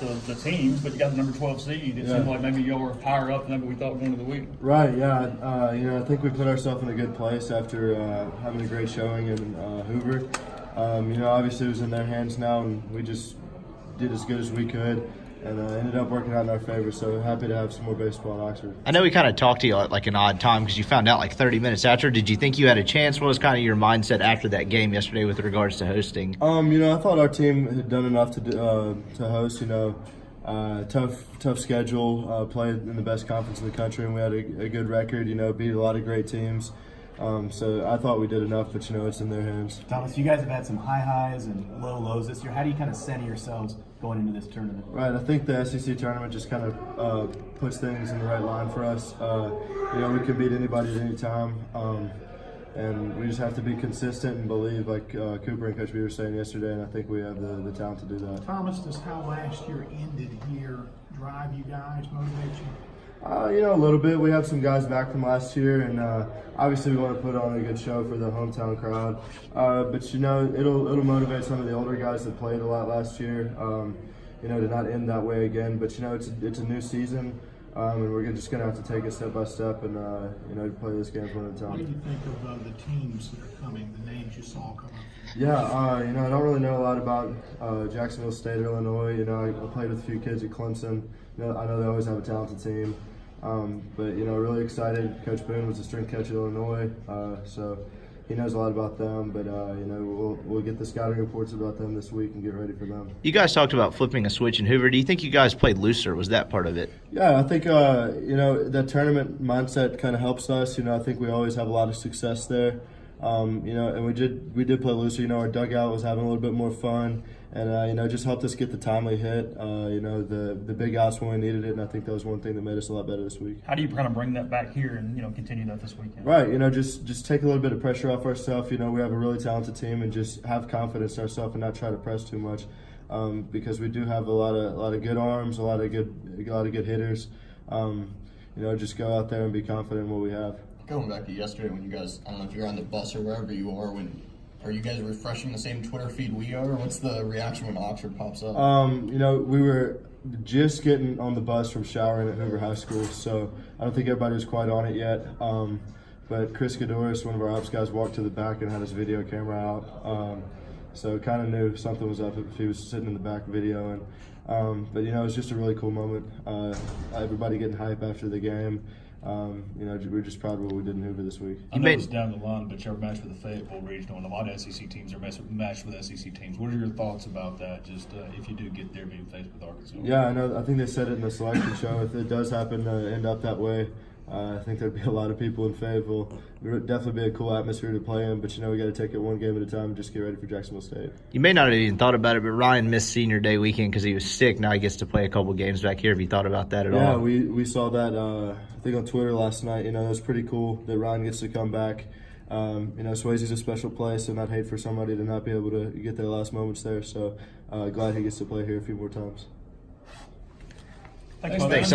the teams, but you got the number 12 seed. It seemed like maybe y'all were higher up than maybe we thought going into the week. Right, yeah. I think we put ourselves in a good place after having a great showing in Hoover. Obviously it was in their hands now, and we just did as good as we could. And ended up working out in our favor, so happy to have some more baseball in Oxford. I know we kind of talked to you at like an odd time because you found out like 30 minutes after. Did you think you had a chance? What was kind of your mindset after that game yesterday with regards to hosting? I thought our team had done enough to host. Tough schedule, played in the best conference in the country, and we had a good record. Beat a lot of great teams. So I thought we did enough, but it's in their hands. Thomas, you guys have had some high highs and low lows this year. How do you kind of center yourselves going into this tournament? Right, I think the SEC tournament just kind of puts things in the right line for us. We can beat anybody at any time, and we just have to be consistent and believe, like Cooper and Coach B were saying yesterday, and I think we have the talent to do that. Thomas, does how last year ended here drive you guys, motivate you? A little bit. We have some guys back from last year, and obviously we want to put on a good show for the hometown crowd. But it'll motivate some of the older guys that played a lot last year. To not end that way again. But it's a new season, and we're just gonna have to take it step by step and play this game one at a time. What do you think of the teams that are coming, the names you saw coming? Yeah, I don't really know a lot about Jacksonville State or Illinois. I played with a few kids at Clemson. I know they always have a talented team. But really excited. Coach Boone was a strength coach at Illinois, so he knows a lot about them. But we'll get the scouting reports about them this week and get ready for them. You guys talked about flipping a switch in Hoover. Do you think you guys played looser? Was that part of it? Yeah, I think that tournament mindset kind of helps us. I think we always have a lot of success there. And we did play looser. Our dugout was having a little bit more fun, and just helped us get the timely hit. The big outs when we needed it, and I think that was one thing that made us a lot better this week. How do you kind of bring that back here and continue that this weekend? Right, just take a little bit of pressure off ourselves. We have a really talented team, and just have confidence in ourselves and not try to press too much, because we do have a lot of good arms, a lot of good hitters. Just go out there and be confident in what we have. Going back to yesterday when you guys, I don't know if you're on the bus or wherever you are, are you guys refreshing the same Twitter feed we are? Or what's the reaction when Oxford pops up? We were just getting on the bus from showering at Hoover High School, so I don't think everybody was quite on it yet. But Chris Gadoris, one of our ops guys, walked to the back and had his video camera out. So kind of knew something was up if he was sitting in the back videoing. But it was just a really cool moment. Everybody getting hype after the game. We're just proud of what we did in Hoover this week. I know it's down the line, but you're matched with the Fayetteville Regional, and a lot of SEC teams are matched with SEC teams. What are your thoughts about that? Just if you do get there, being faced with Arkansas. Yeah, I know. I think they said it in the selection show. If it does happen to end up that way, I think there'd be a lot of people in Fayetteville. It would definitely be a cool atmosphere to play in, but we got to take it one game at a time and just get ready for Jacksonville State. You may not have even thought about it, but Ryan missed Senior Day weekend because he was sick. Now he gets to play a couple games back here. Have you thought about that at all? Yeah, we saw that. I think on Twitter last night. It was pretty cool that Ryan gets to come back. Swayze's a special place, and I'd hate for somebody to not be able to get their last moments there. So glad he gets to play here a few more times. Thanks.